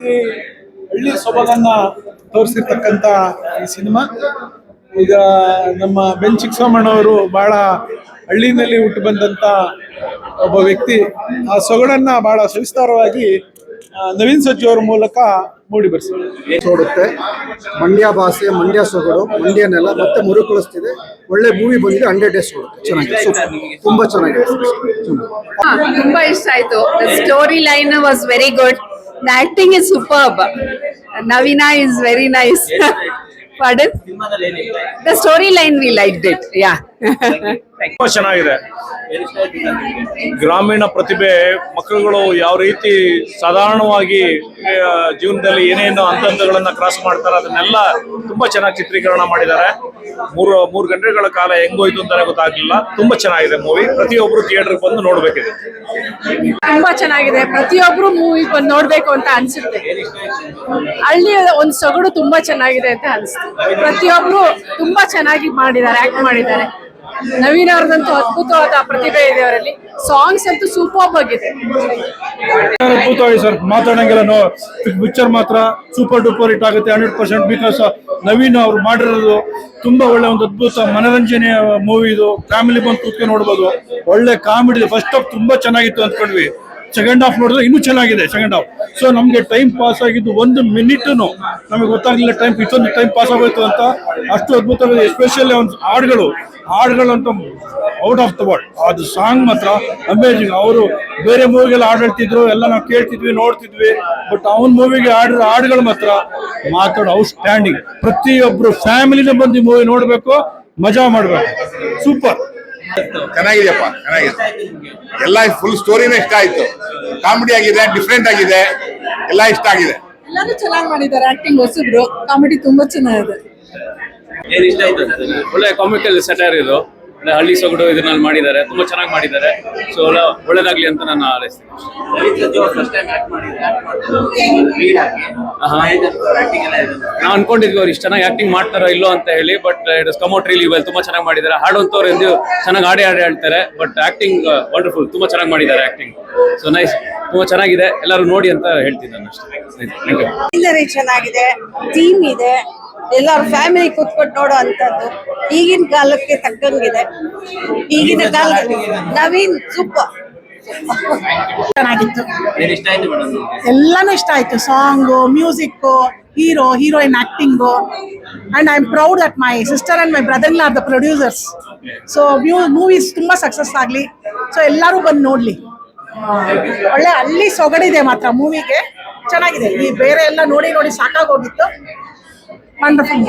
ಈ ಹಳ್ಳಿ ಸೊಬಗನ್ನ ತೋರಿಸಿರ್ತಕ್ಕಂಥ ಈ ಸಿನಿಮಾ ಈಗ ನಮ್ಮ ಬೆನ್ ಚಿಕ್ಕಸೋಮಣ್ಣವರು ಬಹಳ ಹಳ್ಳಿನಲ್ಲಿ ಹುಟ್ಟು ಬಂದಂತ ಒಬ್ಬ ವ್ಯಕ್ತಿ. ಆ ಸೊಗಡನ್ನ ಬಹಳ ಸವಿಸ್ತಾರವಾಗಿ ನವೀನ್ ಸಜ್ಜು ಅವರ ಮೂಲಕ ಮೂಡಿ ನೋಡುತ್ತೆ. ಮಂಡ್ಯ ಭಾಷೆ, ಮಂಡ್ಯ ಸೊಗಡು, ಮಂಡ್ಯ ನೆಲ ಮತ್ತೆ ಮರುಕಳಿಸ್ತಿದೆ. ಒಳ್ಳೆ ಮೂವಿ ಬಂದಿದೆ. 100 ಡೇಸ್ ಕೊಡುತ್ತೆ. ಚೆನ್ನಾಗಿದೆ, ತುಂಬಾ ಚೆನ್ನಾಗಿದೆ. ತುಂಬಾ ಇಷ್ಟ ಆಯ್ತು. Story line was very good. The acting is superb. Navina is very nice. Pardon? The storyline we liked it. Yeah. ತುಂಬಾ ಚೆನ್ನಾಗಿದೆ. ಗ್ರಾಮೀಣ ಪ್ರತಿಭೆ ಮಕ್ಕಳುಗಳು ಯಾವ ರೀತಿ ಸಾಧಾರಣವಾಗಿ ಜೀವನದಲ್ಲಿ ಏನೇನು ಹಂತಗಳನ್ನ ಕ್ರಾಸ್ ಮಾಡ್ತಾರೆ ಅದನ್ನೆಲ್ಲ ತುಂಬಾ ಚೆನ್ನಾಗಿ ಚಿತ್ರೀಕರಣ ಮಾಡಿದ್ದಾರೆ. ಮೂರು ಗಂಟೆಗಳ ಕಾಲ ಹೆಂಗೋಯ್ತು ಅಂತಾನೆ ಗೊತ್ತಾಗ್ಲಿಲ್ಲ. ತುಂಬಾ ಚೆನ್ನಾಗಿದೆ ಮೂವಿ. ಪ್ರತಿಯೊಬ್ರು ಥಿಯೇಟರ್ ಬಂದು ನೋಡ್ಬೇಕಿದೆ. ತುಂಬಾ ಚೆನ್ನಾಗಿದೆ. ಪ್ರತಿಯೊಬ್ರು ಮೂವಿ ಬಂದು ನೋಡ್ಬೇಕು ಅಂತ ಅನ್ಸುತ್ತೆ. ಹಳ್ಳಿ ಒಂದ್ ಸೊಗಡು ತುಂಬಾ ಚೆನ್ನಾಗಿದೆ ಅಂತ ಅನ್ಸುತ್ತೆ. ಪ್ರತಿಯೊಬ್ರು ತುಂಬಾ ಚೆನ್ನಾಗಿ ಮಾಡಿದ್ದಾರೆ, ಆಕ್ಟ್ ಮಾಡಿದ್ದಾರೆ. ನವೀನ್ ಅವ್ರದಂತೂ ಅದ್ಭುತವಾದ ಪ್ರತಿಭೆ ಇದೆ ಅವರಲ್ಲಿ. ಸಾಂಗ್ಸ್ ಅಂತೂ ಸೂಪರ್ ಆಗಿದೆ. ಅದ್ಭುತವಾಗಿ ಸರ್, ಮಾತಾಡಂಗಿಲ್ಲ. ಪಿಕ್ಚರ್ ಮಾತ್ರ ಸೂಪರ್ ಡೂಪರ್ ಹಿಟ್ ಆಗುತ್ತೆ 100%. ಬಿಕಾಸ್ ನವೀನ್ ಅವ್ರು ಮಾಡಿರೋದು ತುಂಬಾ ಒಳ್ಳೆ ಒಂದು ಅದ್ಭುತ ಮನರಂಜನೆಯ ಮೂವಿ ಇದು. ಫ್ಯಾಮಿಲಿ ಬಂದು ಕೂತ್ಕೊಂಡು ನೋಡ್ಬೋದು. ಒಳ್ಳೆ ಕಾಮಿಡಿ. ಫಸ್ಟ್ ಹಾಫ್ ತುಂಬಾ ಚೆನ್ನಾಗಿತ್ತು ಅಂದ್ಕೊಂಡ್ವಿ. ಸೆಕೆಂಡ್ ಹಾಫ್ ನೋಡಿದ್ರೆ ಇನ್ನೂ ಚೆನ್ನಾಗಿದೆ ಸೆಕೆಂಡ್ ಹಾಫ್. ಸೊ ನಮ್ಗೆ ಟೈಮ್ ಪಾಸ್ ಆಗಿದ್ದು 1 ಮಿನಿಟ್ ನಮಗೆ ಗೊತ್ತಾಗ್ಲಿಲ್ಲ ಇಷ್ಟೊಂದು ಟೈಮ್ ಪಾಸ್ ಆಗೋಯ್ತು ಅಂತ. ಅಷ್ಟು ಅದ್ಭುತವಾಗಿದೆ. ಎಸ್ಪೆಷಲಿ ಒಂದು ಹಾಡುಗಳಂತ ಔಟ್ ಆಫ್ ದ ವರ್ಲ್ಡ್. ಅದು ಸಾಂಗ್ ಮಾತ್ರ ಅಮೇಜಿಂಗ್. ಅವರು ಬೇರೆ ಮೂವಿಗೆಲ್ಲ ಹಾಡ್ತಿದ್ರು, ಎಲ್ಲ ನಾವು ಕೇಳ್ತಿದ್ವಿ, ನೋಡ್ತಿದ್ವಿ. ಬಟ್ ಅವನ ಮೂವಿಗೆ ಹಾಡುಗಳು ಮಾತ್ರ ಔಟ್ ಸ್ಟ್ಯಾಂಡಿಂಗ್. ಪ್ರತಿಯೊಬ್ರು ಫ್ಯಾಮಿಲಿನ ಬಂದು ಮೂವಿ ನೋಡ್ಬೇಕು, ಮಜಾ ಮಾಡ್ಬೇಕು. ಸೂಪರ್ ಚೆನ್ನಾಗಿದೆಯಪ್ಪ, ಚೆನ್ನಾಗಿದೆ. ಎಲ್ಲ ಫುಲ್ ಸ್ಟೋರಿನೇ ಇಷ್ಟ ಆಯ್ತು. ಕಾಮಿಡಿ ಆಗಿದೆ, ಡಿಫ್ರೆಂಟ್ ಆಗಿದೆ, ಎಲ್ಲ ಇಷ್ಟ ಆಗಿದೆ. ಎಲ್ಲರೂ ಚೆನ್ನಾಗಿ ಮಾಡಿದ್ದಾರೆ. ಆಕ್ಟಿಂಗ್ ಹೊಸಬ್ರು, ಕಾಮಿಡಿ ತುಂಬಾ ಚೆನ್ನಾಗಿದೆ. ಒಳ್ಳೆ ಕಾಮಿಕಲ್ ಸೆಟರ್ ಇದು. ಹಳ್ಳಿ ಸೊಗಡು ಇದನ್ನಲ್ಲಿ ಮಾಡಿದ್ದಾರೆ, ತುಂಬಾ ಚೆನ್ನಾಗಿ ಮಾಡಿದ್ದಾರೆ. ಸೊ ಒಳ್ಳೇದಾಗ್ಲಿ ಅಂತ ನಾನು ಹಾರೈಸ್ತೀನಿ. ನಾವು ಅನ್ಕೊಂಡಿದ್ವಿ ಅವ್ರು ಇಷ್ಟು ಚೆನ್ನಾಗಿ ಆಕ್ಟಿಂಗ್ ಮಾಡ್ತಾರೋ ಇಲ್ಲೋ ಅಂತ ಹೇಳಿ. But it is come out really well. ತುಂಬಾ ಚೆನ್ನಾಗಿ ಮಾಡಿದ್ದಾರೆ. ಹಾಡುವಂತವ್ರು ಎಂದು ಚೆನ್ನಾಗಿ ಹಾಡಿ ಹೇಳ್ತಾರೆ. But acting wonderful. ತುಂಬಾ ಚೆನ್ನಾಗಿ ಮಾಡಿದ್ದಾರೆ ಆಕ್ಟಿಂಗ್. ಸೊ ನೈಸ್, ತುಂಬಾ ಚೆನ್ನಾಗಿದೆ. ಎಲ್ಲರೂ ನೋಡಿ ಅಂತ ಹೇಳ್ತೀನಿ ನಾನು ಅಷ್ಟೇ. ಚೆನ್ನಾಗಿದೆ, ಟೀಮ್ ಇದೆ, ಎಲ್ಲರೂ ಫ್ಯಾಮಿಲಿ ಕೂತ್ಕೊಂಡು ನೋಡೋ ಅಂತದ್ದು. ಈಗಿನ ಕಾಲಕ್ಕೆ ತಕ್ಕಂಗಿದೆ. ಈಗಿನ ಕಾಲದಲ್ಲಿ ನವೀನ್ ಸೂಪರ್ ಚೆನ್ನಾಗಿತ್ತು. ಎಲ್ಲಾನು ಇಷ್ಟ ಆಯ್ತು. Song, music, heroine acting. And I am proud that my sister and my brother are the producers. So movies ತುಂಬಾ ಸಕ್ಸಸ್ ಆಗ್ಲಿ. ಸೊ ಎಲ್ಲರೂ ಬಂದು ನೋಡ್ಲಿ. ಒಳ್ಳೆ ಹಳ್ಳಿ ಸೊಗಡಿದೆ ಮಾತ್ರ ಮೂವಿಗೆ. ಚೆನ್ನಾಗಿದೆ. ಈ ಬೇರೆ ಎಲ್ಲ ನೋಡಿ ಸಾಕಾಗೋಗಿತ್ತು. ವಂಡರ್ಫುಲ್.